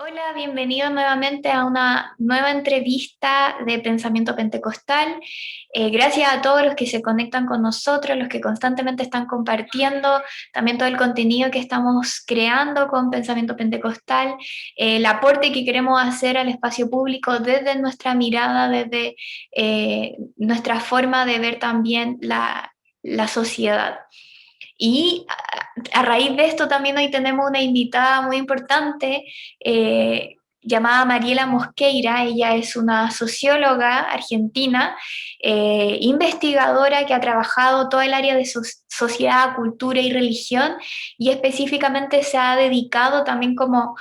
Hola, bienvenido nuevamente a una nueva entrevista de Pensamiento Pentecostal. Gracias a todos los que se conectan con nosotros, los que constantemente están compartiendo también todo el contenido que estamos creando con Pensamiento Pentecostal, el aporte que queremos hacer al espacio público desde nuestra mirada, desde nuestra forma de ver también la sociedad. Y a raíz de esto también hoy tenemos una invitada muy importante llamada Mariela Mosqueira. Ella es una socióloga argentina, investigadora que ha trabajado todo el área de sociedad, cultura y religión, y específicamente se ha dedicado también como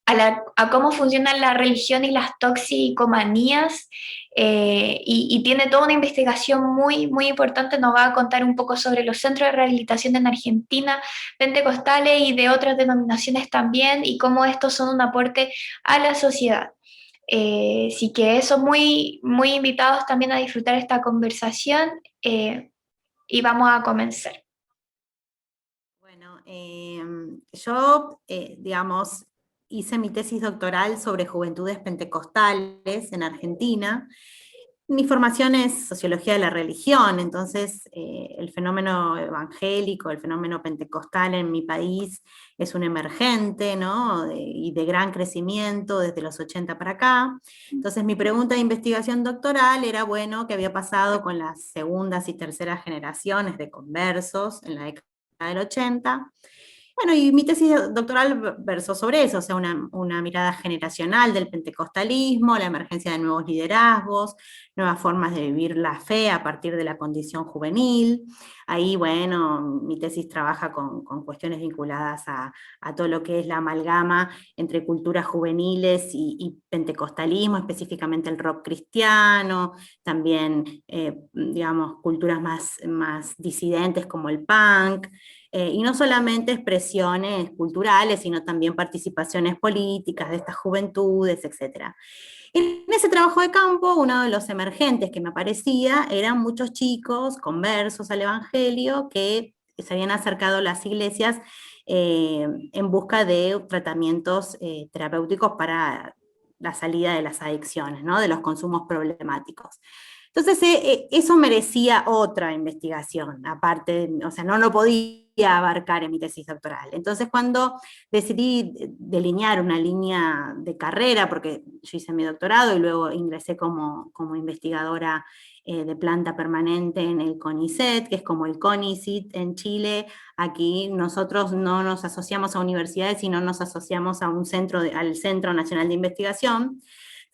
a cómo funcionan la religión y las toxicomanías, y tiene toda una investigación muy, muy importante. Nos va a contar un poco sobre los centros de rehabilitación en Argentina, pentecostales y de otras denominaciones también, y cómo estos son un aporte a la sociedad. Así que son muy, muy invitados también a disfrutar esta conversación, y vamos a comenzar. Bueno, yo, digamos, hice mi tesis doctoral sobre juventudes pentecostales en Argentina. Mi formación es sociología de la religión, entonces el fenómeno evangélico, el fenómeno pentecostal en mi país es un emergente, ¿no? Y de gran crecimiento desde los 80 para acá. Entonces mi pregunta de investigación doctoral era, bueno, ¿qué había pasado con las segundas y terceras generaciones de conversos en la década del 80? Bueno, y mi tesis doctoral versó sobre eso, o sea, una mirada generacional del pentecostalismo, la emergencia de nuevos liderazgos, nuevas formas de vivir la fe a partir de la condición juvenil. Ahí, bueno, mi tesis trabaja con cuestiones vinculadas a todo lo que es la amalgama entre culturas juveniles y pentecostalismo, específicamente el rock cristiano, también, digamos, culturas más disidentes como el punk. Y no solamente expresiones culturales, sino también participaciones políticas de estas juventudes, etc. En ese trabajo de campo, uno de los emergentes que me aparecía eran muchos chicos conversos al Evangelio que se habían acercado a las iglesias en busca de tratamientos terapéuticos para la salida de las adicciones, ¿no? De los consumos problemáticos. Entonces, eso merecía otra investigación, aparte, o sea, no lo podía abarcar en mi tesis doctoral. Entonces, cuando decidí delinear una línea de carrera, porque yo hice mi doctorado y luego ingresé como investigadora de planta permanente en el CONICET, que es como el CONICIT en Chile. Aquí nosotros no nos asociamos a universidades, sino nos asociamos a un centro al Centro Nacional de Investigación.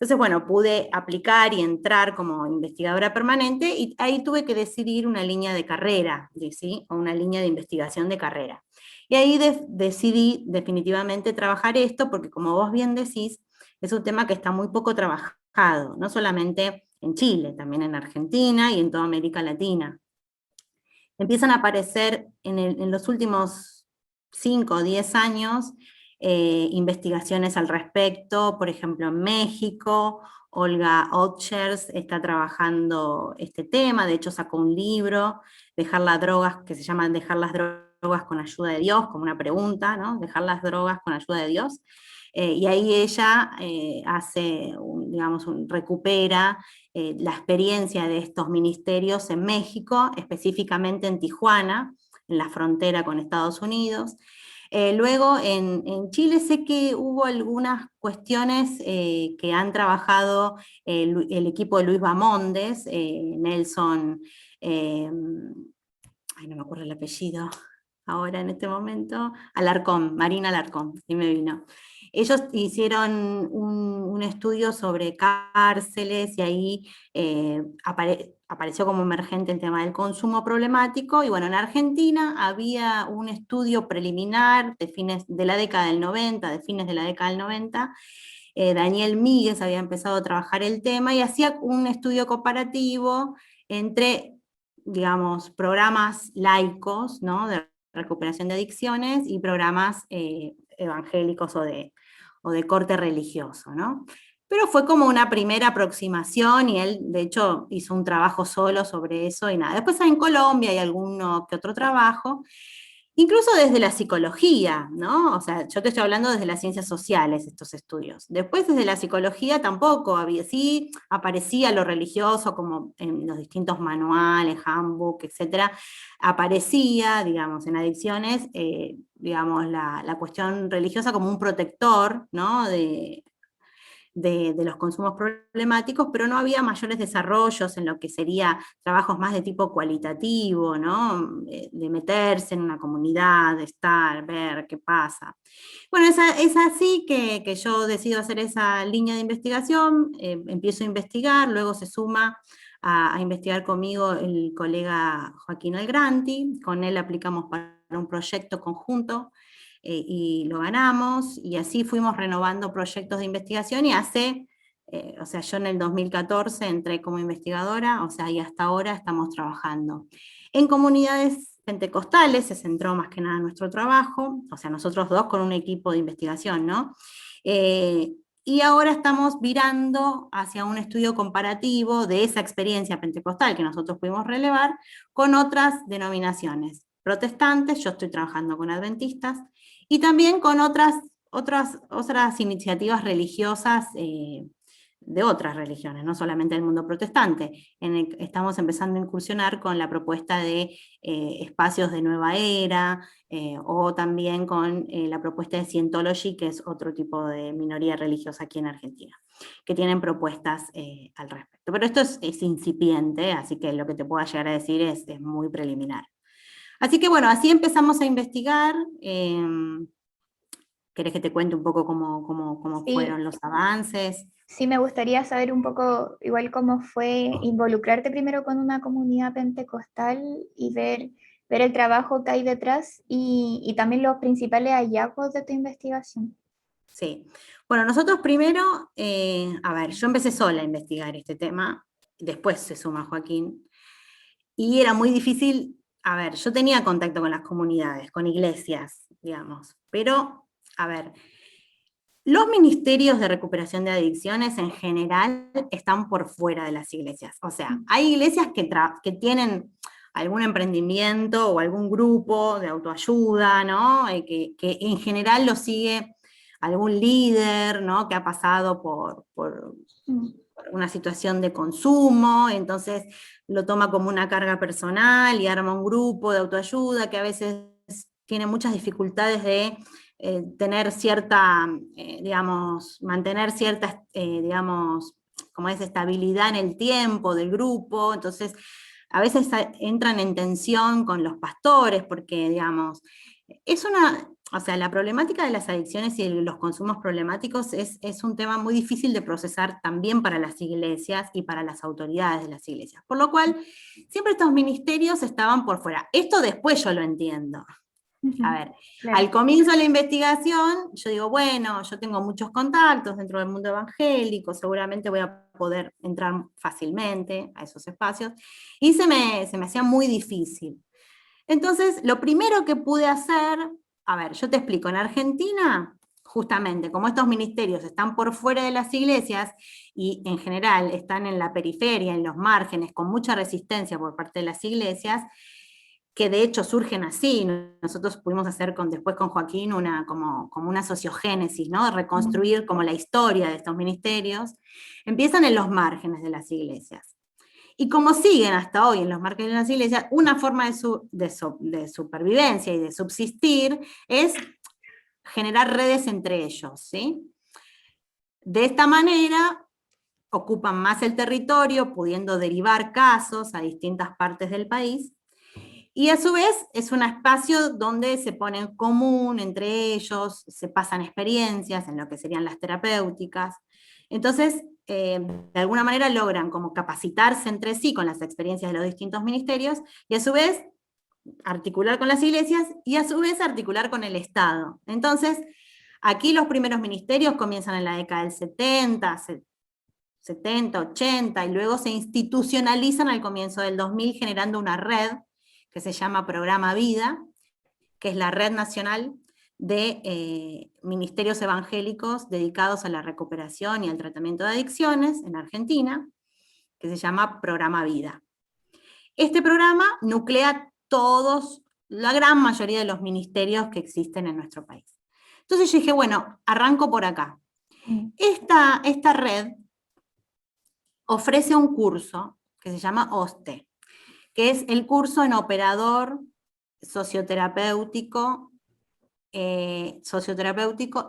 Entonces, bueno, pude aplicar y entrar como investigadora permanente y ahí tuve que decidir una línea de carrera, ¿sí? O una línea de investigación de carrera. Y ahí decidí definitivamente trabajar esto porque, como vos bien decís, es un tema que está muy poco trabajado, no solamente en Chile, también en Argentina y en toda América Latina. Empiezan a aparecer en los últimos 5 o 10 años investigaciones al respecto. Por ejemplo, en México, Olga Otschers está trabajando este tema, de hecho sacó un libro, Dejar las drogas, que se llama Dejar las drogas con ayuda de Dios, como una pregunta, ¿no? Dejar las drogas con ayuda de Dios. Y ahí ella hace, digamos, recupera la experiencia de estos ministerios en México, específicamente en Tijuana, en la frontera con Estados Unidos. Luego en Chile sé que hubo algunas cuestiones que han trabajado el equipo de Luis Bamondes, Nelson, ay, no me acuerdo el apellido ahora en este momento, Alarcón, Marina Alarcón, y me vino. Ellos hicieron un estudio sobre cárceles y ahí apareció como emergente el tema del consumo problemático. Y bueno, en Argentina había un estudio preliminar de fines de la década del 90, de fines de la década del 90. Daniel Míguez había empezado a trabajar el tema y hacía un estudio comparativo entre, digamos, programas laicos, ¿no? De recuperación de adicciones y programas evangélicos o de corte religioso, ¿no? Pero fue como una primera aproximación y él, de hecho, hizo un trabajo solo sobre eso y nada. Después en Colombia hay alguno que otro trabajo. Incluso desde la psicología, ¿no? O sea, yo te estoy hablando desde las ciencias sociales, estos estudios. Después desde la psicología tampoco había, sí aparecía lo religioso como en los distintos manuales, handbook, etcétera, aparecía, digamos, en adicciones, digamos, la cuestión religiosa como un protector, ¿no? De los consumos problemáticos, pero no había mayores desarrollos en lo que sería trabajos más de tipo cualitativo, ¿no? De meterse en una comunidad, de estar, ver qué pasa. Bueno, es así que yo decido hacer esa línea de investigación, empiezo a investigar, luego se suma a investigar conmigo el colega Joaquín Algranti, con él aplicamos para un proyecto conjunto y lo ganamos, y así fuimos renovando proyectos de investigación, y o sea, yo en el 2014 entré como investigadora, o sea, y hasta ahora estamos trabajando. En comunidades pentecostales se centró más que nada nuestro trabajo, o sea, nosotros dos con un equipo de investigación, ¿no? Y ahora estamos virando hacia un estudio comparativo de esa experiencia pentecostal que nosotros pudimos relevar con otras denominaciones protestantes. Yo estoy trabajando con adventistas, y también con otras iniciativas religiosas de otras religiones, no solamente del mundo protestante. Estamos empezando a incursionar con la propuesta de espacios de nueva era, o también con la propuesta de Scientology, que es otro tipo de minoría religiosa aquí en Argentina, que tienen propuestas al respecto. Pero esto es incipiente, así que lo que te pueda llegar a decir es muy preliminar. Así que bueno, así empezamos a investigar. ¿Querés que te cuente un poco cómo Sí, fueron los avances? sí, me gustaría saber un poco, igual cómo fue involucrarte primero con una comunidad pentecostal y ver el trabajo que hay detrás y también los principales hallazgos de tu investigación. Sí. Bueno, nosotros primero, a ver, yo empecé sola a investigar este tema, después se suma Joaquín, y era muy difícil. A ver, yo tenía contacto con las comunidades, con iglesias, digamos, pero, a ver, los ministerios de recuperación de adicciones en general están por fuera de las iglesias. O sea, hay iglesias que tienen algún emprendimiento o algún grupo de autoayuda, ¿no? Que en general lo sigue algún líder, ¿no? Que ha pasado Mm. por una situación de consumo, entonces lo toma como una carga personal y arma un grupo de autoayuda que a veces tiene muchas dificultades de tener cierta, digamos, mantener cierta, digamos, como es, estabilidad en el tiempo del grupo. Entonces a veces entran en tensión con los pastores, porque, digamos, o sea, la problemática de las adicciones y de los consumos problemáticos es un tema muy difícil de procesar también para las iglesias y para las autoridades de las iglesias. Por lo cual, siempre estos ministerios estaban por fuera. Esto después yo lo entiendo. A ver, al Claro. comienzo de la investigación, yo digo, bueno, yo tengo muchos contactos dentro del mundo evangélico, seguramente voy a poder entrar fácilmente a esos espacios, y se me hacía muy difícil. Entonces, lo primero que pude hacer, a ver, yo te explico, en Argentina, justamente, como estos ministerios están por fuera de las iglesias y en general están en la periferia, en los márgenes, con mucha resistencia por parte de las iglesias, que de hecho surgen así. Nosotros pudimos hacer después con Joaquín como una sociogénesis, ¿no? Mm. Reconstruir como la historia de estos ministerios. Empiezan en los márgenes de las iglesias. Y como siguen hasta hoy en los márgenes de las iglesias, una forma de supervivencia y de subsistir es generar redes entre ellos, ¿sí? De esta manera ocupan más el territorio, pudiendo derivar casos a distintas partes del país, y a su vez es un espacio donde se pone en común entre ellos, se pasan experiencias en lo que serían las terapéuticas. Entonces, de alguna manera logran como capacitarse entre sí con las experiencias de los distintos ministerios, y a su vez articular con las iglesias, y a su vez articular con el Estado. Entonces, aquí los primeros ministerios comienzan en la década del 70, 80, y luego se institucionalizan al comienzo del 2000, generando una red que se llama Programa Vida, que es la red nacional de ministerios evangélicos dedicados a la recuperación y al tratamiento de adicciones en Argentina, que se llama Programa Vida. Este programa nuclea todos la gran mayoría de los ministerios que existen en nuestro país. Entonces yo dije, bueno, arranco por acá. Esta red ofrece un curso que se llama OSTE, que es el curso en operador socioterapéutico,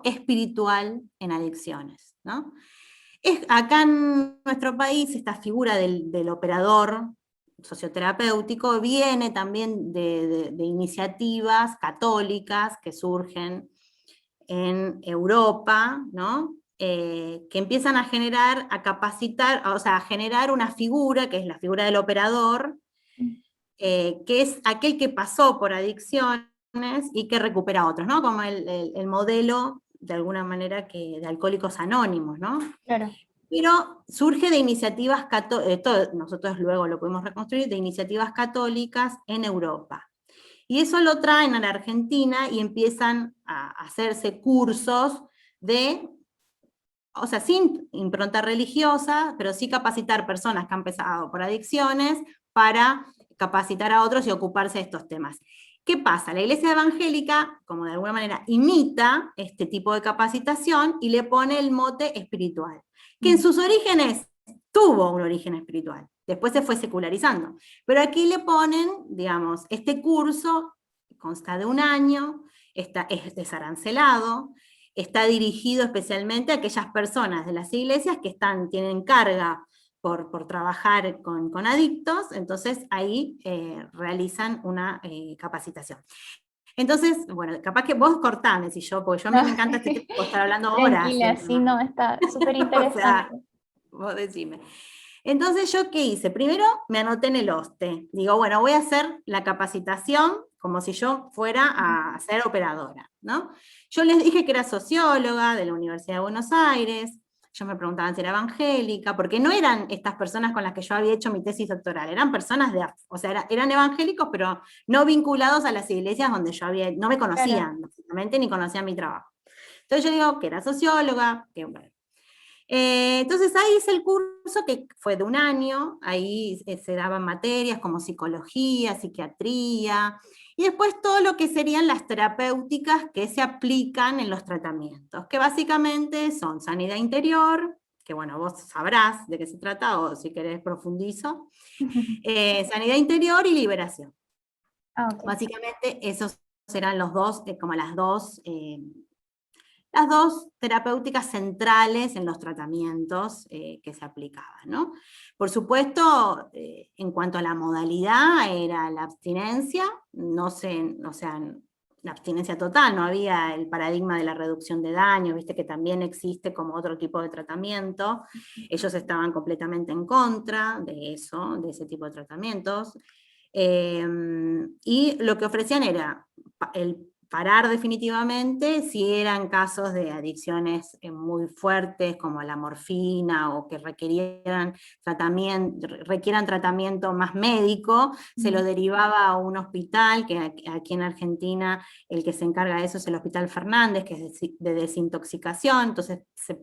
espiritual en adicciones, ¿no? Acá en nuestro país esta figura del operador socioterapéutico viene también de iniciativas católicas que surgen en Europa, ¿no? Que empiezan a generar, a capacitar, o sea, a generar una figura, que es la figura del operador, que es aquel que pasó por adicciones y que recupera a otros, ¿no? Como el modelo, de alguna manera, de Alcohólicos Anónimos, ¿no? Claro. Pero surge de iniciativas católicas, nosotros luego lo podemos reconstruir, de iniciativas católicas en Europa. Y eso lo traen a la Argentina y empiezan a hacerse cursos o sea, sin impronta religiosa, pero sí capacitar personas que han pasado por adicciones para capacitar a otros y ocuparse de estos temas. ¿Qué pasa? La Iglesia Evangélica, como de alguna manera, imita este tipo de capacitación y le pone el mote espiritual, que en sus orígenes tuvo un origen espiritual, después se fue secularizando, pero aquí le ponen, digamos, este curso consta de un año, es desarancelado, está dirigido especialmente a aquellas personas de las iglesias que tienen carga por trabajar con adictos, entonces ahí realizan una capacitación. Entonces, bueno, capaz que vos cortame, si yo, porque a mí me encanta este tema, puedo estar hablando horas. Tranquila, sí, no, está súper O sea, interesante. vos decime. Entonces, ¿yo qué hice? Primero me anoté en el OSTE. Digo, bueno, voy a hacer la capacitación como si yo fuera a ser operadora, ¿no? Yo les dije que era socióloga de la Universidad de Buenos Aires, ellos me preguntaban si era evangélica, porque no eran estas personas con las que yo había hecho mi tesis doctoral, eran personas o sea, eran evangélicos, pero no vinculados a las iglesias donde no me conocían, Claro. básicamente, ni conocían mi trabajo. Entonces yo digo que era socióloga, que bueno. Entonces ahí hice el curso que fue de un año, ahí se daban materias como psicología, psiquiatría, y después todo lo que serían las terapéuticas que se aplican en los tratamientos, que básicamente son sanidad interior, que bueno, vos sabrás de qué se trata, o si querés profundizo, sanidad interior y liberación. Ah, ok. Básicamente esos serán los dos, como las dos terapéuticas centrales en los tratamientos que se aplicaban, ¿no? Por supuesto, en cuanto a la modalidad, era la abstinencia, o sea, la abstinencia total, no había el paradigma de la reducción de daño, viste que también existe como otro tipo de tratamiento, ellos estaban completamente en contra de eso, de ese tipo de tratamientos, y lo que ofrecían era el parar definitivamente si eran casos de adicciones muy fuertes como la morfina o que requieran tratamiento más médico, se lo derivaba a un hospital, que aquí en Argentina el que se encarga de eso es el Hospital Fernández, que es de desintoxicación, entonces se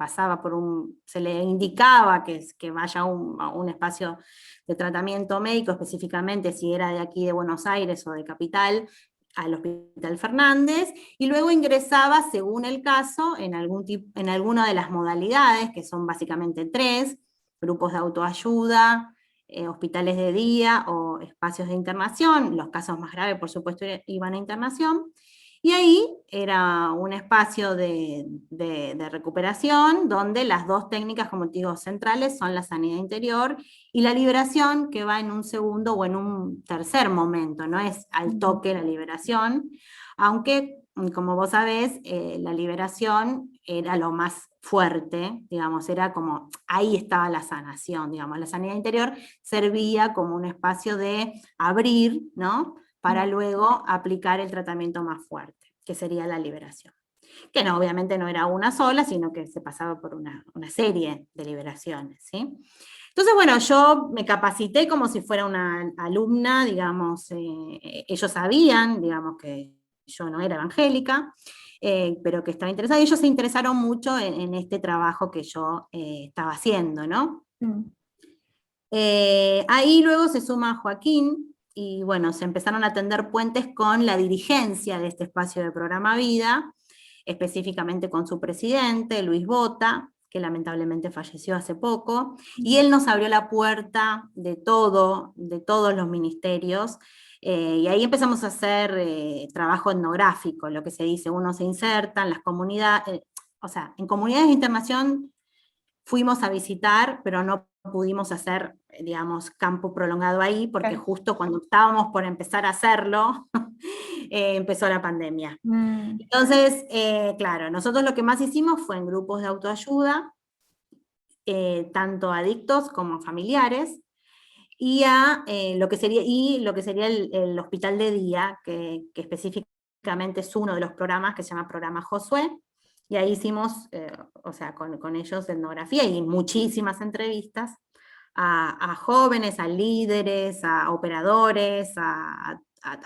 le indicaba que vaya a un espacio de tratamiento médico, específicamente si era de aquí de Buenos Aires o de Capital, al Hospital Fernández, y luego ingresaba, según el caso, en alguna de las modalidades, que son básicamente 3, grupos de autoayuda, hospitales de día o espacios de internación. Los casos más graves, por supuesto, iban a internación. Y ahí era un espacio de recuperación donde las dos técnicas, como te digo, centrales son la sanidad interior y la liberación, que va en un segundo o en un tercer momento, no es al toque la liberación, aunque, como vos sabés, la liberación era lo más fuerte, digamos, era como, ahí estaba la sanación, digamos, la sanidad interior servía como un espacio de abrir, ¿no?, para luego aplicar el tratamiento más fuerte, que sería la liberación. Que no, obviamente no era una sola, sino que se pasaba por una serie de liberaciones, ¿sí? Entonces, bueno, yo me capacité como si fuera una alumna, digamos, ellos sabían, digamos, que yo no era evangélica, pero que estaba interesada, y ellos se interesaron mucho en este trabajo que yo estaba haciendo, ¿no? Ahí luego se suma Joaquín, y bueno, se empezaron a tender puentes con la dirigencia de este espacio de Programa Vida, específicamente con su presidente, Luis Bota, que lamentablemente falleció hace poco, y él nos abrió la puerta de todos los ministerios, y ahí empezamos a hacer trabajo etnográfico, lo que se dice, uno se inserta en las comunidades, o sea, en comunidades de internación fuimos a visitar, pero no pudimos hacer, digamos, campo prolongado ahí, porque Claro. justo cuando estábamos por empezar a hacerlo, empezó la pandemia. Mm. Entonces, claro, nosotros lo que más hicimos fue en grupos de autoayuda, tanto adictos como familiares, y lo que sería el hospital de día, que específicamente es uno de los programas que se llama Programa Josué, y ahí hicimos, o sea, con ellos etnografía y muchísimas entrevistas a jóvenes, a líderes, a operadores, a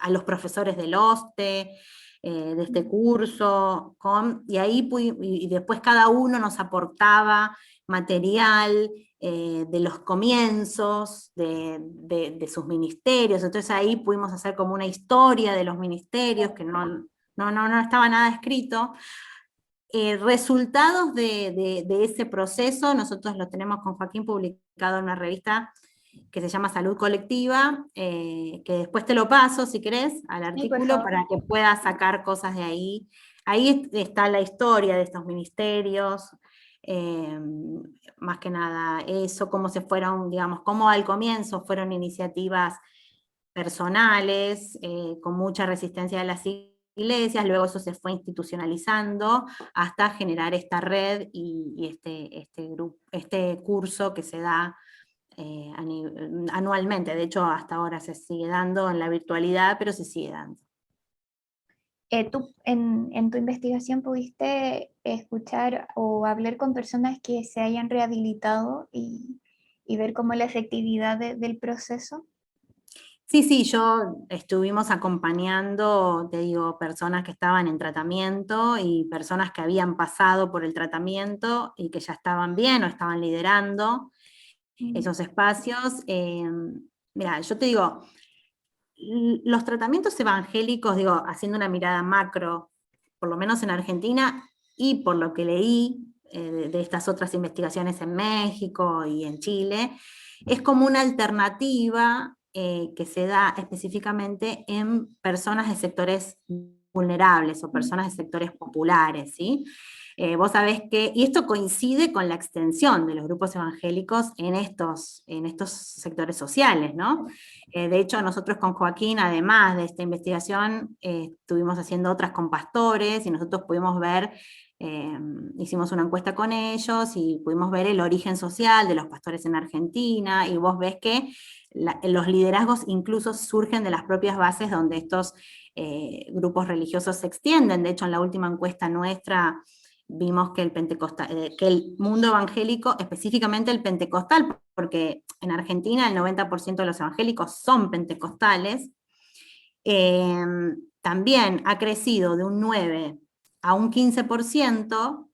los profesores del OSTE, de este curso, y ahí y después cada uno nos aportaba material de los comienzos de sus ministerios, entonces ahí pudimos hacer como una historia de los ministerios, que no estaba nada escrito. Resultados de ese proceso, nosotros lo tenemos con Joaquín publicado en una revista que se llama Salud Colectiva, que después te lo paso, si querés, al Sí, por artículo, favor. para que puedas sacar cosas de ahí. Ahí está la historia de estos ministerios, eh, más que nada eso, cómo se fueron, digamos, cómo al comienzo fueron iniciativas personales, con mucha resistencia de las iglesias, luego eso se fue institucionalizando hasta generar esta red y este curso que se da anualmente. De hecho, hasta ahora se sigue dando en la virtualidad, pero se sigue dando. ¿Tú en tu investigación pudiste escuchar o hablar con personas que se hayan rehabilitado y ver cómo la efectividad del proceso? Sí, yo estuvimos acompañando, te digo, personas que estaban en tratamiento y personas que habían pasado por el tratamiento y que ya estaban bien o estaban liderando esos espacios. Mira, yo te digo, los tratamientos evangélicos, digo, haciendo una mirada macro, por lo menos en Argentina, y por lo que leí de estas otras investigaciones en México y en Chile, es como una alternativa que se da específicamente en personas de sectores vulnerables o personas de sectores populares, ¿sí? Vos sabés que, y esto coincide con la extensión de los grupos evangélicos en estos sectores sociales, ¿no? De hecho, nosotros con Joaquín, además de esta investigación, estuvimos haciendo otras con pastores y nosotros pudimos ver, hicimos una encuesta con ellos y pudimos ver el origen social de los pastores en Argentina, y vos ves que los liderazgos incluso surgen de las propias bases donde estos grupos religiosos se extienden. De hecho, en la última encuesta nuestra vimos que que el mundo evangélico, específicamente el pentecostal, porque en Argentina el 90% de los evangélicos son pentecostales, también ha crecido de un 9 a un 15%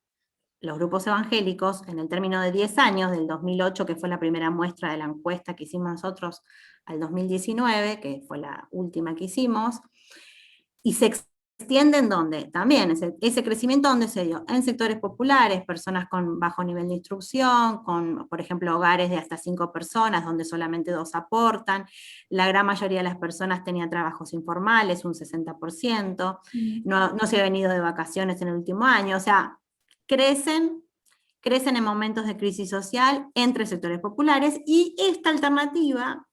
los grupos evangélicos en el término de 10 años, del 2008, que fue la primera muestra de la encuesta que hicimos nosotros, al 2019, que fue la última que hicimos, y se extiende en donde también ese crecimiento donde se dio en sectores populares, personas con bajo nivel de instrucción, con, por ejemplo, hogares de hasta 5 personas, donde solamente 2 aportan, la gran mayoría de las personas tenían trabajos informales, un 60%, no se ha venido de vacaciones en el último año, o sea, crecen en momentos de crisis social entre sectores populares, y esta alternativa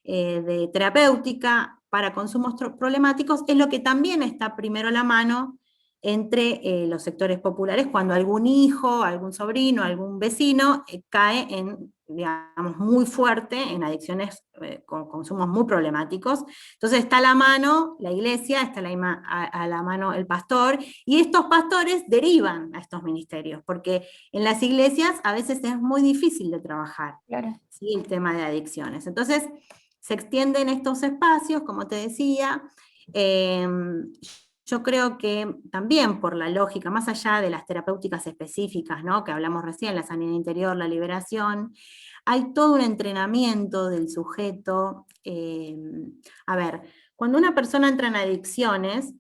de terapéutica para consumos problemáticos es lo que también está primero a la mano entre los sectores populares, cuando algún hijo, algún sobrino, algún vecino cae en, digamos, muy fuerte en adicciones con consumos muy problemáticos. Entonces está a la mano la iglesia, está a la mano el pastor, y estos pastores derivan a estos ministerios, porque en las iglesias a veces es muy difícil de trabajar, Claro. ¿sí?, el tema de adicciones. Entonces se extienden estos espacios, como te decía. yo creo que también por la lógica, más allá de las terapéuticas específicas, ¿no? Que hablamos recién, la sanidad interior, la liberación, hay todo un entrenamiento del sujeto. A ver, cuando una persona entra en adicciones,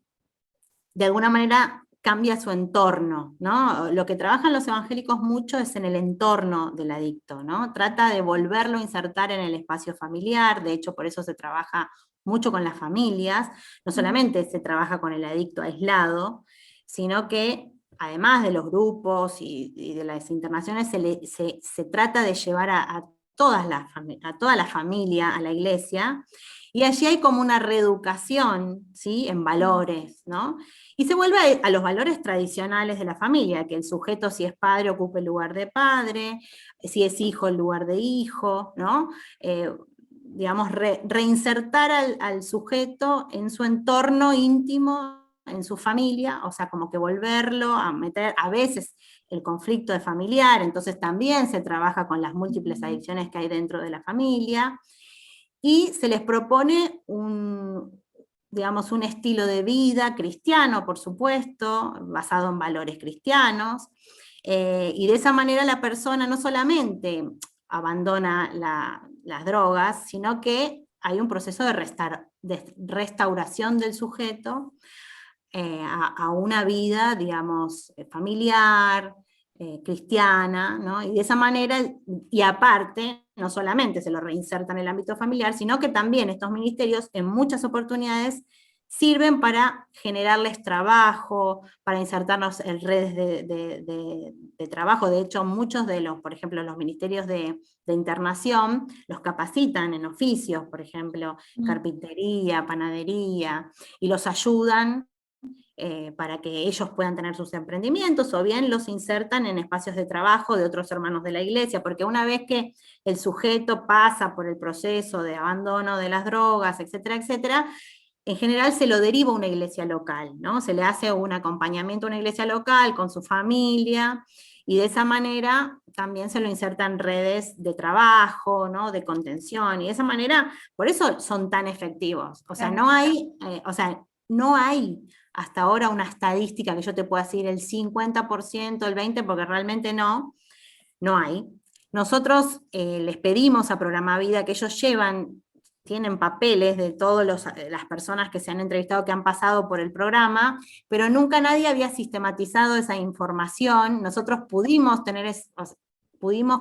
de alguna manera cambia su entorno, ¿no? Lo que trabajan los evangélicos mucho es en el entorno del adicto, ¿no? Trata de volverlo a insertar en el espacio familiar, de hecho por eso se trabaja mucho con las familias, no solamente se trabaja con el adicto aislado, sino que además de los grupos y de las internaciones, se trata de llevar a toda la familia a la iglesia, y allí hay como una reeducación, ¿sí? En valores, ¿no? Y se vuelve a los valores tradicionales de la familia, que el sujeto, si es padre, ocupe el lugar de padre, si es hijo, el lugar de hijo, ¿no? Digamos, reinsertar al sujeto en su entorno íntimo, en su familia, o sea, como que volverlo a meter, a veces el conflicto de familiar, entonces también se trabaja con las múltiples adicciones que hay dentro de la familia, y se les propone digamos, un estilo de vida cristiano, por supuesto, basado en valores cristianos, y de esa manera la persona no solamente abandona las drogas, sino que hay un proceso de restauración del sujeto a una vida, digamos, familiar, cristiana, ¿no? Y de esa manera, y aparte, no solamente se lo reinserta en el ámbito familiar, sino que también estos ministerios en muchas oportunidades sirven para generarles trabajo, para insertarnos en redes de trabajo. De hecho, muchos de los, por ejemplo, los ministerios de internación, los capacitan en oficios, por ejemplo, carpintería, panadería, y los ayudan para que ellos puedan tener sus emprendimientos, o bien los insertan en espacios de trabajo de otros hermanos de la iglesia, porque una vez que el sujeto pasa por el proceso de abandono de las drogas, etcétera, etcétera, en general se lo deriva a una iglesia local, ¿no? Se le hace un acompañamiento a una iglesia local con su familia, y de esa manera también se lo inserta en redes de trabajo, ¿no? De contención, y de esa manera, por eso son tan efectivos. O sea, no hay hasta ahora una estadística que yo te pueda decir el 50%, el 20%, porque realmente no hay. Nosotros les pedimos a Programa Vida que ellos tienen papeles de todas las personas que se han entrevistado, que han pasado por el programa, pero nunca nadie había sistematizado esa información. Nosotros pudimos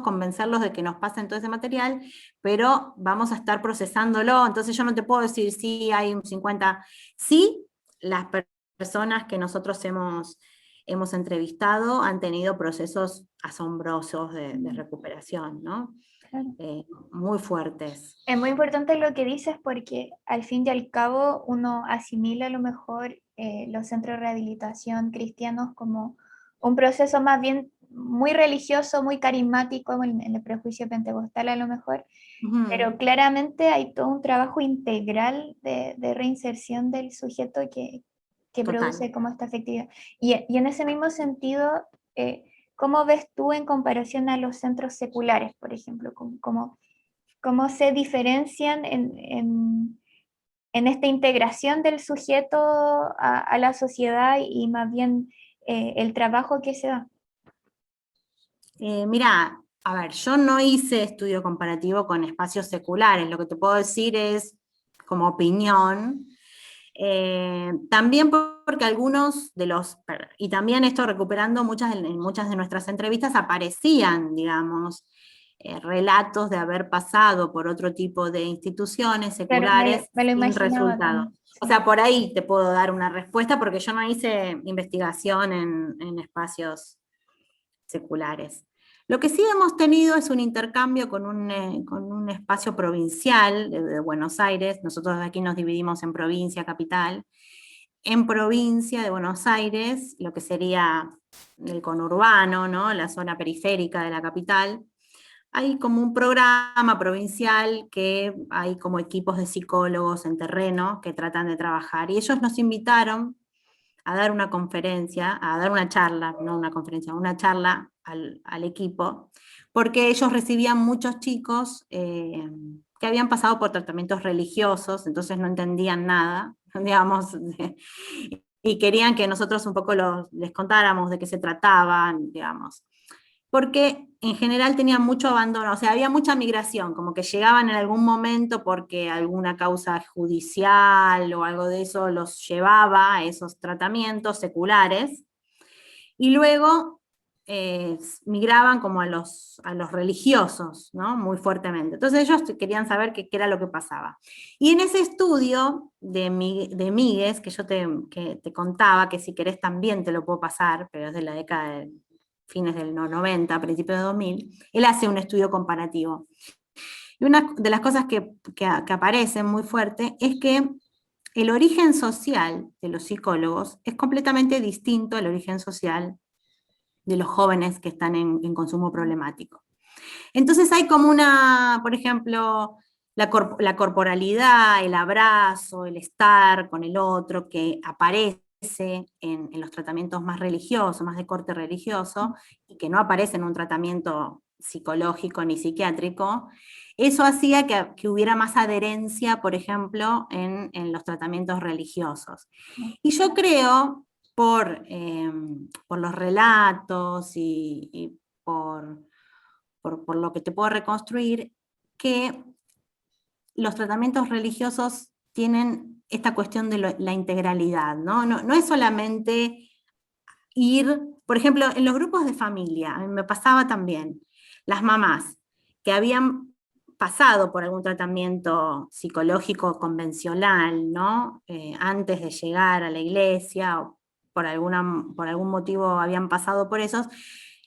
convencerlos de que nos pasen todo ese material, pero vamos a estar procesándolo, entonces yo no te puedo decir si hay un 50%. Sí, las personas que nosotros hemos entrevistado han tenido procesos asombrosos de recuperación, ¿no? Claro. Muy fuertes. Es muy importante lo que dices porque al fin y al cabo uno asimila a lo mejor los centros de rehabilitación cristianos como un proceso más bien muy religioso, muy carismático en el prejuicio pentecostal a lo mejor, pero claramente hay todo un trabajo integral de reinserción del sujeto que Total. produce como esta efectividad. Y en ese mismo sentido, ¿cómo ves tú en comparación a los centros seculares, por ejemplo? ¿Cómo se diferencian en esta integración del sujeto a la sociedad y más bien el trabajo que se da? Mira, a ver, yo no hice estudio comparativo con espacios seculares, lo que te puedo decir es como opinión. También porque algunos de y también esto recuperando en muchas de nuestras entrevistas aparecían, digamos, relatos de haber pasado por otro tipo de instituciones Claro, seculares me lo sin imaginaba resultado. también. O Sí. sea, por ahí te puedo dar una respuesta porque yo no hice investigación en espacios seculares. Lo que sí hemos tenido es un intercambio con un espacio provincial de Buenos Aires. Nosotros aquí nos dividimos en provincia, capital. En provincia de Buenos Aires, lo que sería el conurbano, ¿no? La zona periférica de la capital, hay como un programa provincial que hay como equipos de psicólogos en terreno que tratan de trabajar. Y ellos nos invitaron a dar una conferencia, a dar una charla, no una conferencia, una charla al equipo, porque ellos recibían muchos chicos que habían pasado por tratamientos religiosos, entonces no entendían nada, digamos, y querían que nosotros un poco les contáramos de qué se trataban, digamos. Porque en general tenían mucho abandono, o sea, había mucha migración, como que llegaban en algún momento porque alguna causa judicial o algo de eso los llevaba a esos tratamientos seculares, y luego migraban como a los religiosos, ¿no? Muy fuertemente. Entonces ellos querían saber qué era lo que pasaba. Y en ese estudio de Míguez, que yo que te contaba, que si querés también te lo puedo pasar, pero es de la década de fines del 90, principios de 2000, él hace un estudio comparativo. Y una de las cosas que aparecen muy fuerte es que el origen social de los psicólogos es completamente distinto al origen social de los jóvenes que están en consumo problemático. Entonces hay como por ejemplo, la corporalidad, el abrazo, el estar con el otro que aparece en los tratamientos más religiosos, más de corte religioso, y que no aparece en un tratamiento psicológico ni psiquiátrico. Eso hacía que hubiera más adherencia, por ejemplo, en los tratamientos religiosos. Y yo creo, por los relatos y por lo que te puedo reconstruir, que los tratamientos religiosos tienen esta cuestión de la integralidad, ¿no? No es solamente ir, por ejemplo, en los grupos de familia, a mí me pasaba también, las mamás que habían pasado por algún tratamiento psicológico convencional, ¿no? Antes de llegar a la iglesia, o por algún motivo habían pasado por esos,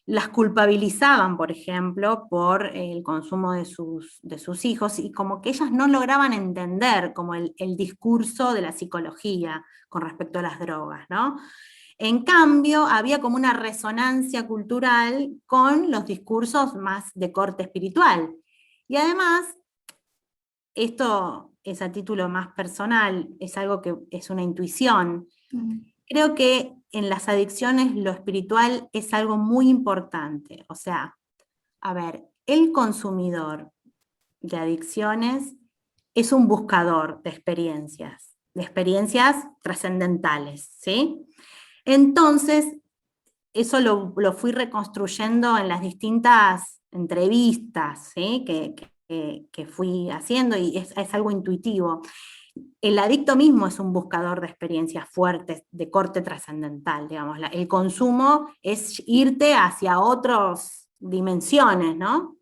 las culpabilizaban, por ejemplo, por el consumo de sus hijos, y como que ellas no lograban entender como el discurso de la psicología con respecto a las drogas, ¿no? En cambio, había como una resonancia cultural con los discursos más de corte espiritual. Y además, esto es a título más personal, es algo que es una intuición. Creo que en las adicciones lo espiritual es algo muy importante. O sea, a ver, el consumidor de adicciones es un buscador de experiencias trascendentales, ¿sí? Entonces, eso lo fui reconstruyendo en las distintas entrevistas, ¿sí? que fui haciendo, y es algo intuitivo. El adicto mismo es un buscador de experiencias fuertes, de corte trascendental, digamos. El consumo es irte hacia otras dimensiones, ¿no?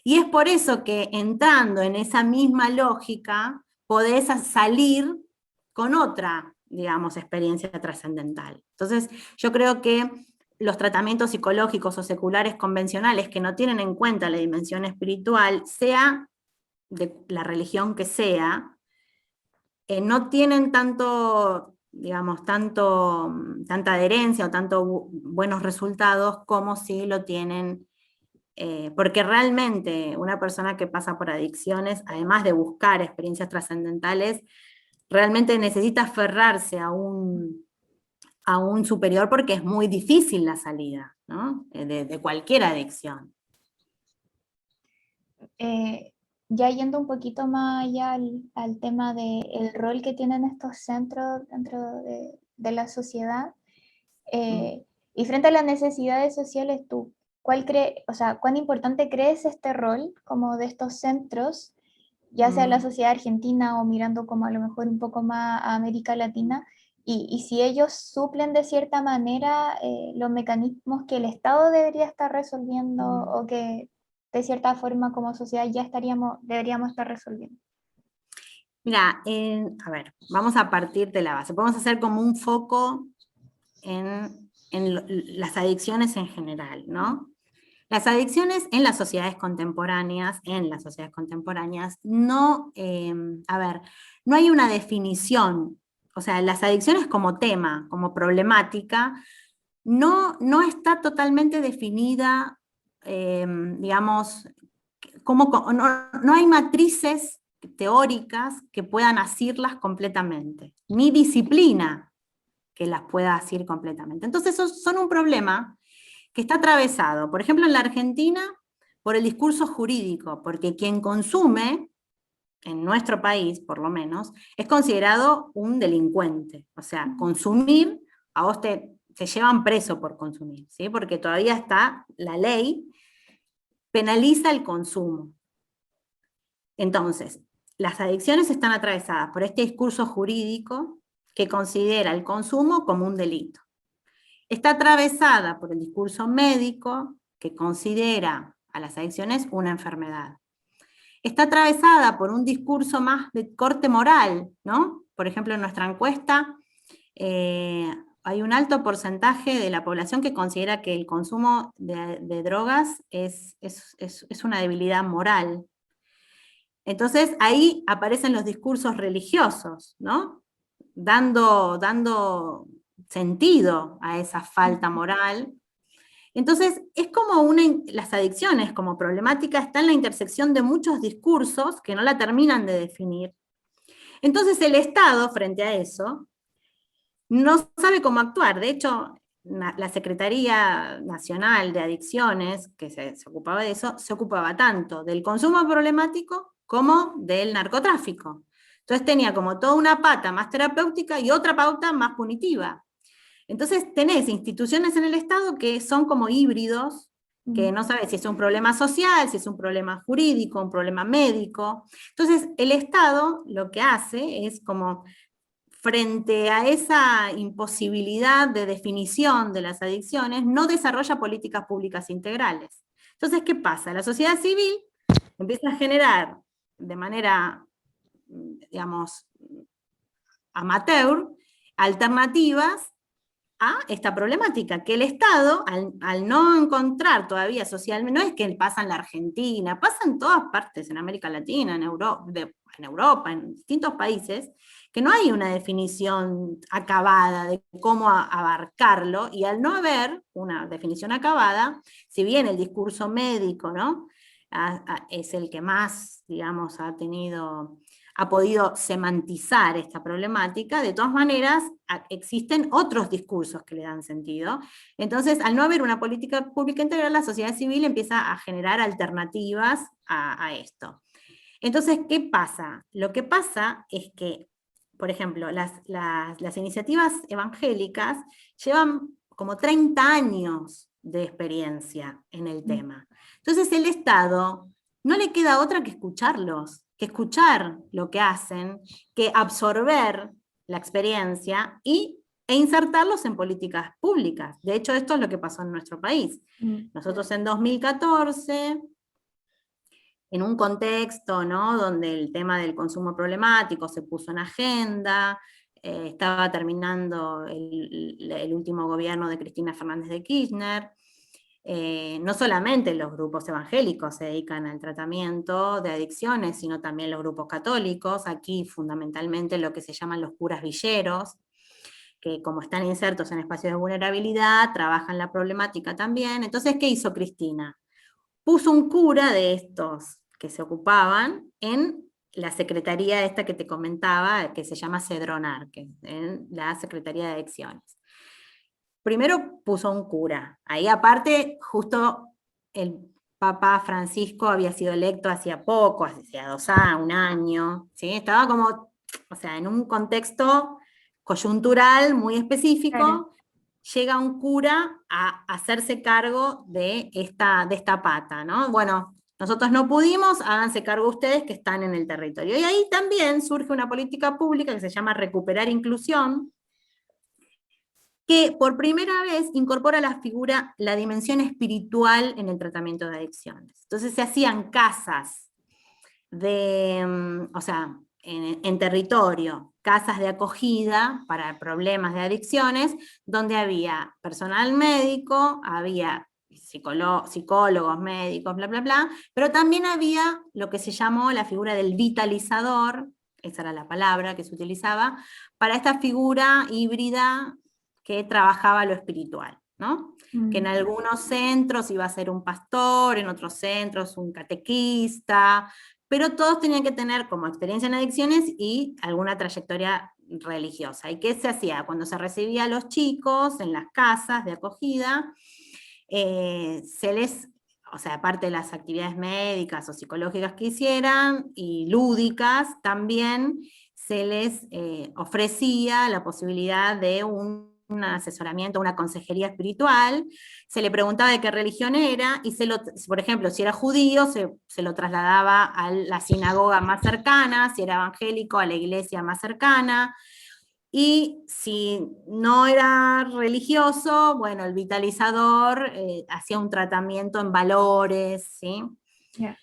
Y es por eso que entrando en esa misma lógica, podés salir con otra, digamos, experiencia trascendental. Entonces, yo creo que los tratamientos psicológicos o seculares convencionales que no tienen en cuenta la dimensión espiritual, sea de la religión que sea, no tienen digamos, tanta adherencia o tanto buenos resultados como si lo tienen, porque realmente una persona que pasa por adicciones, además de buscar experiencias trascendentales, realmente necesita aferrarse a un superior, porque es muy difícil la salida, ¿no? De cualquier adicción. Ya yendo un poquito más allá al tema del rol que tienen estos centros dentro de la sociedad, y frente a las necesidades sociales, ¿tú o sea, cuán importante crees este rol como de estos centros, ya sea en la sociedad argentina o mirando como a lo mejor un poco más a América Latina, y si ellos suplen de cierta manera los mecanismos que el Estado debería estar resolviendo o que de cierta forma como sociedad ya deberíamos estar resolviendo? Mira, a ver, vamos a partir de la base. Podemos hacer como un foco en las adicciones en general, ¿no? Las adicciones en las sociedades contemporáneas, no, a ver, no hay una definición. O sea, las adicciones como tema, como problemática, no está totalmente definida, digamos, no hay matrices teóricas que puedan asirlas completamente, ni disciplina que las pueda asir completamente. Entonces, son un problema que está atravesado, por ejemplo, en la Argentina, por el discurso jurídico, porque quien consume en nuestro país por lo menos, es considerado un delincuente. O sea, consumir, a vos te llevan preso por consumir, ¿sí? Porque todavía está la ley, penaliza el consumo. Entonces, las adicciones están atravesadas por este discurso jurídico que considera el consumo como un delito. Está atravesada por el discurso médico que considera a las adicciones una enfermedad. Está atravesada por un discurso más de corte moral, ¿no? Por ejemplo, en nuestra encuesta hay un alto porcentaje de la población que considera que el consumo de drogas es una debilidad moral. Entonces ahí aparecen los discursos religiosos, ¿no? Dando sentido a esa falta moral. Entonces, es como las adicciones como problemática están en la intersección de muchos discursos que no la terminan de definir. Entonces el Estado, frente a eso, no sabe cómo actuar. De hecho, la Secretaría Nacional de Adicciones, que se ocupaba de eso, se ocupaba tanto del consumo problemático como del narcotráfico. Entonces tenía como toda una pata más terapéutica y otra pauta más punitiva. Entonces tenés instituciones en el Estado que son como híbridos, que no sabes si es un problema social, si es un problema jurídico, un problema médico. Entonces el Estado lo que hace es como, frente a esa imposibilidad de definición de las adicciones, no desarrolla políticas públicas integrales. Entonces, ¿qué pasa? La sociedad civil empieza a generar de manera, digamos, amateur, alternativas a esta problemática, que el Estado, al no encontrar todavía socialmente, no es que pasa en la Argentina, pasa en todas partes, en América Latina, en Europa, en distintos países, que no hay una definición acabada de cómo abarcarlo, y al no haber una definición acabada, si bien el discurso médico, ¿no? Es el que más, digamos, ha podido semantizar esta problemática, de todas maneras existen otros discursos que le dan sentido. Entonces, al no haber una política pública integral, la sociedad civil empieza a generar alternativas a esto. Entonces, ¿qué pasa? Lo que pasa es que, por ejemplo, las iniciativas evangélicas llevan como 30 años de experiencia en el tema. Entonces el Estado no le queda otra que escucharlos, que escuchar lo que hacen, que absorber la experiencia e insertarlos en políticas públicas. De hecho, esto es lo que pasó en nuestro país. Nosotros en 2014, en un contexto, ¿no?, donde el tema del consumo problemático se puso en agenda, estaba terminando el último gobierno de Cristina Fernández de Kirchner. No solamente los grupos evangélicos se dedican al tratamiento de adicciones, sino también los grupos católicos, aquí fundamentalmente lo que se llaman los curas villeros, que como están insertos en espacios de vulnerabilidad, trabajan la problemática también. Entonces, ¿qué hizo Cristina? Puso un cura de estos que se ocupaban en la secretaría esta que te comentaba, que se llama Cedronar, que es en la Secretaría de Adicciones. Primero puso un cura. Ahí aparte, justo el Papa Francisco había sido electo hacía poco, hacía 2 años, 1 año, ¿sí? Estaba como, o sea, en un contexto coyuntural muy específico. Claro. Llega un cura a hacerse cargo de esta pata, ¿no? Bueno, nosotros no pudimos, háganse cargo ustedes que están en el territorio. Y ahí también surge una política pública que se llama Recuperar Inclusión, que por primera vez incorpora la dimensión espiritual en el tratamiento de adicciones. Entonces se hacían casas o sea, en territorio, casas de acogida para problemas de adicciones, donde había personal médico, había psicólogos, médicos, bla, bla, bla, pero también había lo que se llamó la figura del vitalizador, esa era la palabra que se utilizaba, para esta figura híbrida que trabajaba lo espiritual, ¿no? Que en algunos centros iba a ser un pastor, en otros centros un catequista, pero todos tenían que tener como experiencia en adicciones y alguna trayectoria religiosa. ¿Y qué se hacía? Cuando se recibía a los chicos en las casas de acogida, se les o sea, aparte de las actividades médicas o psicológicas que hicieran, y lúdicas, también se les ofrecía la posibilidad de un asesoramiento, una consejería espiritual. Se le preguntaba de qué religión era, y por ejemplo, si era judío, se lo trasladaba a la sinagoga más cercana, si era evangélico, a la iglesia más cercana, y si no era religioso, bueno, el vitalizador hacía un tratamiento en valores, ¿sí? Ya.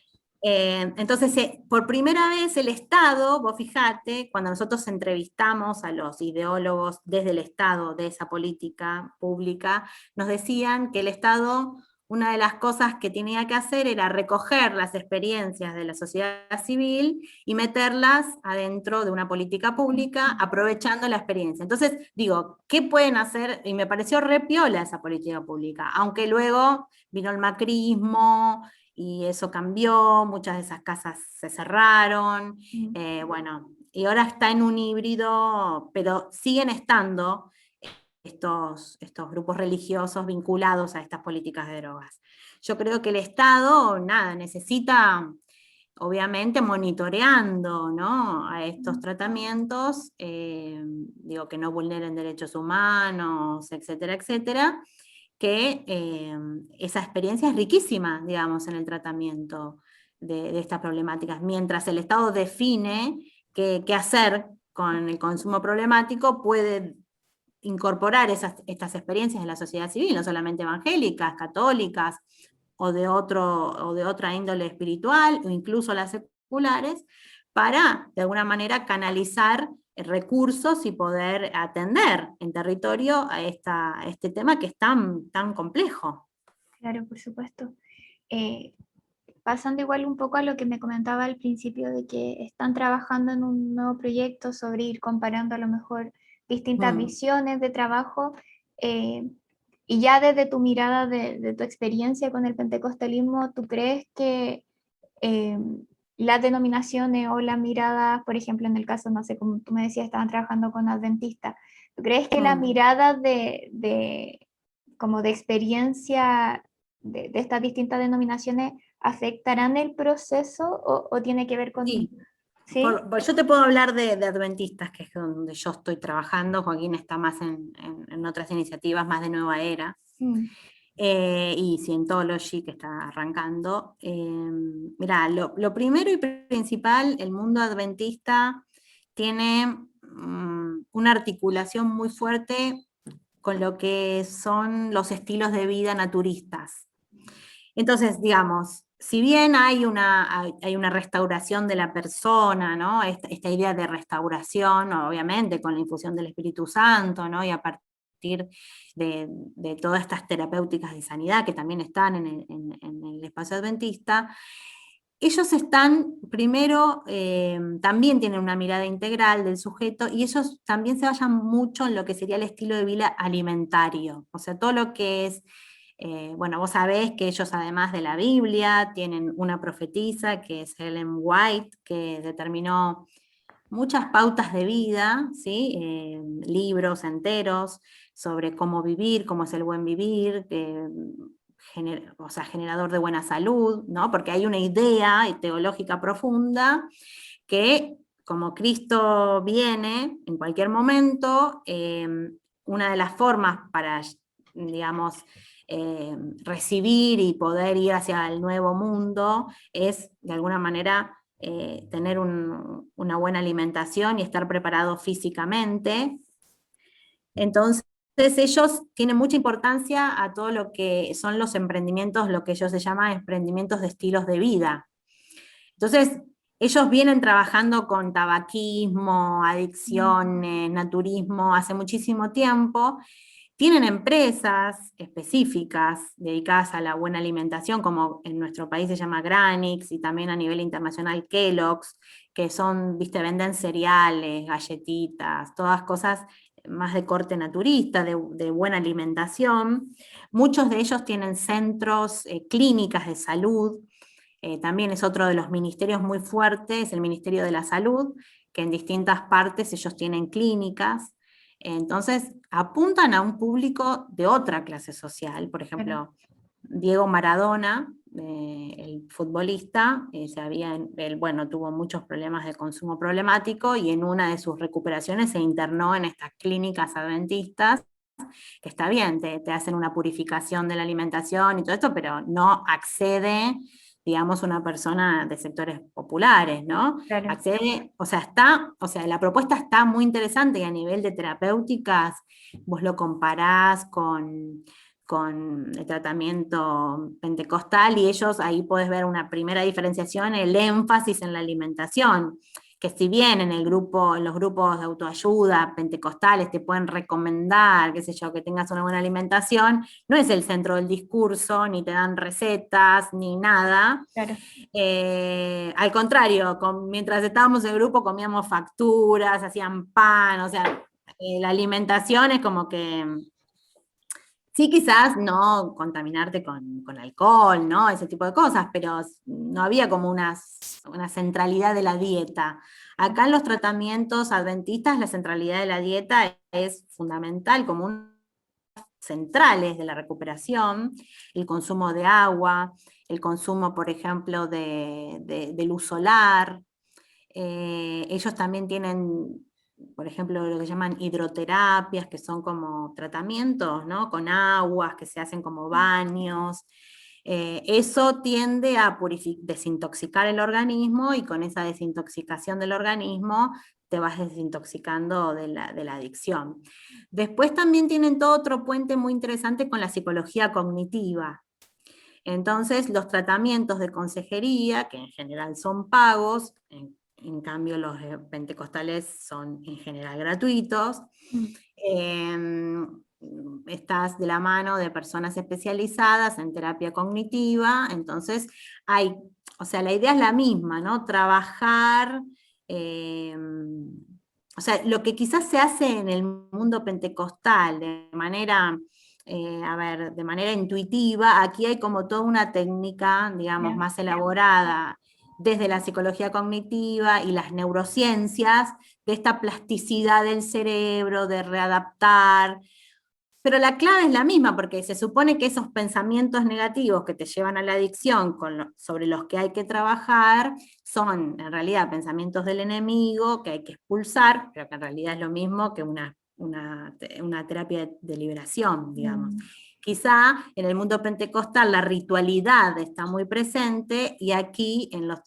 Entonces, por primera vez el Estado, vos fijate, cuando nosotros entrevistamos a los ideólogos desde el Estado de esa política pública, nos decían que el Estado, una de las cosas que tenía que hacer era recoger las experiencias de la sociedad civil y meterlas adentro de una política pública, aprovechando la experiencia. Entonces, digo, ¿qué pueden hacer? Y me pareció re piola esa política pública, aunque luego vino el macrismo, y eso cambió, muchas de esas casas se cerraron, bueno, y ahora está en un híbrido, pero siguen estando estos grupos religiosos vinculados a estas políticas de drogas. Yo creo que el Estado, nada, necesita, obviamente, monitoreando, ¿no?, a estos tratamientos, digo, que no vulneren derechos humanos, etcétera, etcétera, que esa experiencia es riquísima, digamos, en el tratamiento de estas problemáticas. Mientras el Estado define qué hacer con el consumo problemático, puede incorporar estas experiencias en la sociedad civil, no solamente evangélicas, católicas, o de otra índole espiritual, o incluso las seculares, para, de alguna manera, canalizar recursos y poder atender en territorio a este tema que es tan complejo. Claro, por supuesto. Eh, Pasando igual un poco a lo que me comentaba al principio de que están trabajando en un nuevo proyecto sobre ir comparando a lo mejor distintas Mm. visiones de trabajo, eh, y ya desde tu mirada de tu experiencia con el pentecostalismo, ¿tú crees que eh, las denominaciones o las miradas, por ejemplo, en el caso, no sé, como tú me decías, estaban trabajando con adventistas, ¿tú crees que las Mm. miradas como de experiencia de estas distintas denominaciones afectarán el proceso o tiene que ver con, Sí, sí? yo te puedo hablar de adventistas, que es donde yo estoy trabajando. Joaquín está más en otras iniciativas, más de nueva era. Mm, Y Scientology, que está arrancando. Mirá, lo primero y principal, el mundo adventista tiene una articulación muy fuerte con lo que son los estilos de vida naturistas. Entonces, digamos, si bien hay una restauración de la persona, ¿no? Esta idea de restauración, obviamente, con la infusión del Espíritu Santo, ¿no?, y a partir de todas estas terapéuticas de sanidad que también están en el espacio adventista, ellos están, primero, también tienen una mirada integral del sujeto, y ellos también se basan mucho en lo que sería el estilo de vida alimentario, o sea, todo lo que es, bueno, vos sabés que ellos, además de la Biblia, tienen una profetisa que es Ellen White, que determinó muchas pautas de vida, ¿sí? Libros enteros sobre cómo vivir, cómo es el buen vivir, o sea, generador de buena salud, ¿no? Porque hay una idea teológica profunda que, como Cristo viene en cualquier momento, una de las formas para, digamos, recibir y poder ir hacia el nuevo mundo es, de alguna manera, tener una buena alimentación y estar preparado físicamente. Entonces, ellos tienen mucha importancia a todo lo que son los emprendimientos, lo que ellos se llaman emprendimientos de estilos de vida. Entonces, ellos vienen trabajando con tabaquismo, adicciones, naturismo hace muchísimo tiempo. Tienen empresas específicas dedicadas a la buena alimentación, como en nuestro país se llama Granix, y también a nivel internacional Kellogg's, que son, viste, venden cereales, galletitas, todas cosas más de corte naturista, de buena alimentación. Muchos de ellos tienen centros, clínicas de salud. También es otro de los ministerios muy fuertes, el Ministerio de la Salud, que en distintas partes ellos tienen clínicas. Entonces, apuntan a un público de otra clase social. Por claro. ejemplo, Diego Maradona, el futbolista, él, bueno, tuvo muchos problemas de consumo problemático y en una de sus recuperaciones se internó en estas clínicas adventistas, que está bien, te hacen una purificación de la alimentación y todo esto, pero no accede, digamos, una persona de sectores populares, ¿no? Claro. Accede, o sea, la propuesta está muy interesante y a nivel de terapéuticas, vos lo comparás con el tratamiento pentecostal y ellos ahí podés ver una primera diferenciación, el énfasis en la alimentación, que si bien en los grupos de autoayuda pentecostales te pueden recomendar, qué sé yo, que tengas una buena alimentación, no es el centro del discurso, ni te dan recetas, ni nada. Claro. Al contrario, mientras estábamos en el grupo comíamos facturas, hacían pan, o sea, la alimentación es como que sí, quizás no contaminarte con alcohol, ¿no? Ese tipo de cosas, pero no había como una centralidad de la dieta. Acá en los tratamientos adventistas la centralidad de la dieta es fundamental, como un centrales de la recuperación, el consumo de agua, el consumo, por ejemplo, de luz solar. Ellos también tienen, por ejemplo, lo que llaman hidroterapias, que son como tratamientos, ¿no? Con aguas, que se hacen como baños. Eso tiende a desintoxicar el organismo y con esa desintoxicación del organismo te vas desintoxicando de la adicción. Después también tienen todo otro puente muy interesante con la psicología cognitiva. Entonces, los tratamientos de consejería, que en general son pagos, en cambio los pentecostales son en general gratuitos, Mm. estás de la mano de personas especializadas en terapia cognitiva, entonces o sea, la idea es la misma, ¿no? Trabajar, eh, o sea, lo que quizás se hace en el mundo pentecostal de manera a ver, de manera intuitiva, aquí hay como toda una técnica, digamos, Ya. más elaborada desde la psicología cognitiva y las neurociencias, de esta plasticidad del cerebro, de readaptar. Pero la clave es la misma, porque se supone que esos pensamientos negativos que te llevan a la adicción, sobre los que hay que trabajar, son en realidad pensamientos del enemigo que hay que expulsar, pero que en realidad es lo mismo que una terapia de liberación, digamos. Mm. Quizá en el mundo pentecostal la ritualidad está muy presente y aquí en los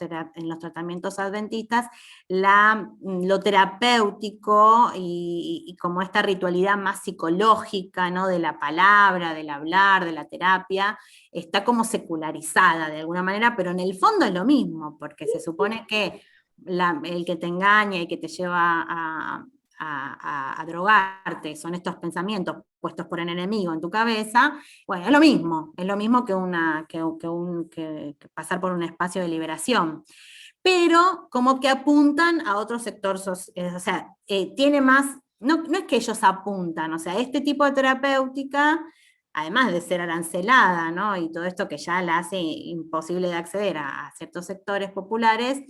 tratamientos adventistas lo terapéutico y como esta ritualidad más psicológica, ¿no? De la palabra, del hablar, de la terapia, está como secularizada de alguna manera, pero en el fondo es lo mismo, porque se supone que el que te engaña y que te lleva a drogarte, son estos pensamientos puestos por el enemigo en tu cabeza, bueno, es lo mismo que pasar por un espacio de liberación, pero como que apuntan a otro sector, o sea, tiene más, no es que ellos apuntan, o sea, este tipo de terapéutica, además de ser arancelada, ¿no? Y todo esto que ya la hace imposible de acceder a ciertos sectores populares,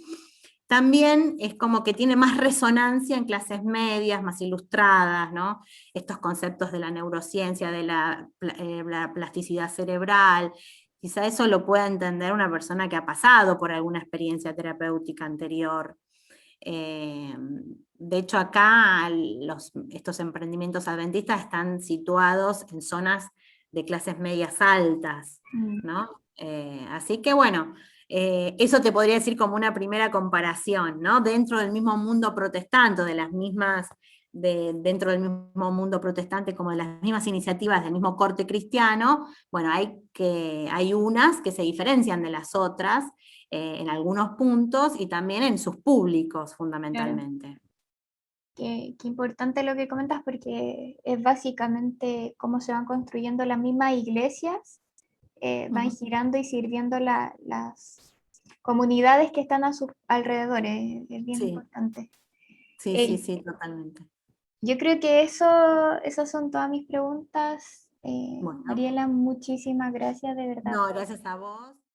también es como que tiene más resonancia en clases medias, más ilustradas, ¿no? Estos conceptos de la neurociencia, de la plasticidad cerebral, quizá eso lo pueda entender una persona que ha pasado por alguna experiencia terapéutica anterior. De hecho, acá estos emprendimientos adventistas están situados en zonas de clases medias altas, Mm. ¿no? Así que bueno, eso te podría decir como una primera comparación, ¿no? Dentro del mismo mundo protestante, dentro del mismo mundo protestante, como de las mismas iniciativas del mismo corte cristiano, bueno, hay unas que se diferencian de las otras en algunos puntos y también en sus públicos Claro. fundamentalmente. Qué importante lo que comentas porque es básicamente cómo se van construyendo las mismas iglesias, van Ujú. girando y sirviendo las comunidades que están a sus alrededores. Es bien Sí, importante. sí, sí, Eh, sí, totalmente. yo creo que esas son todas mis preguntas. Bueno, Mariela, muchísimas gracias de verdad. no, gracias a vos.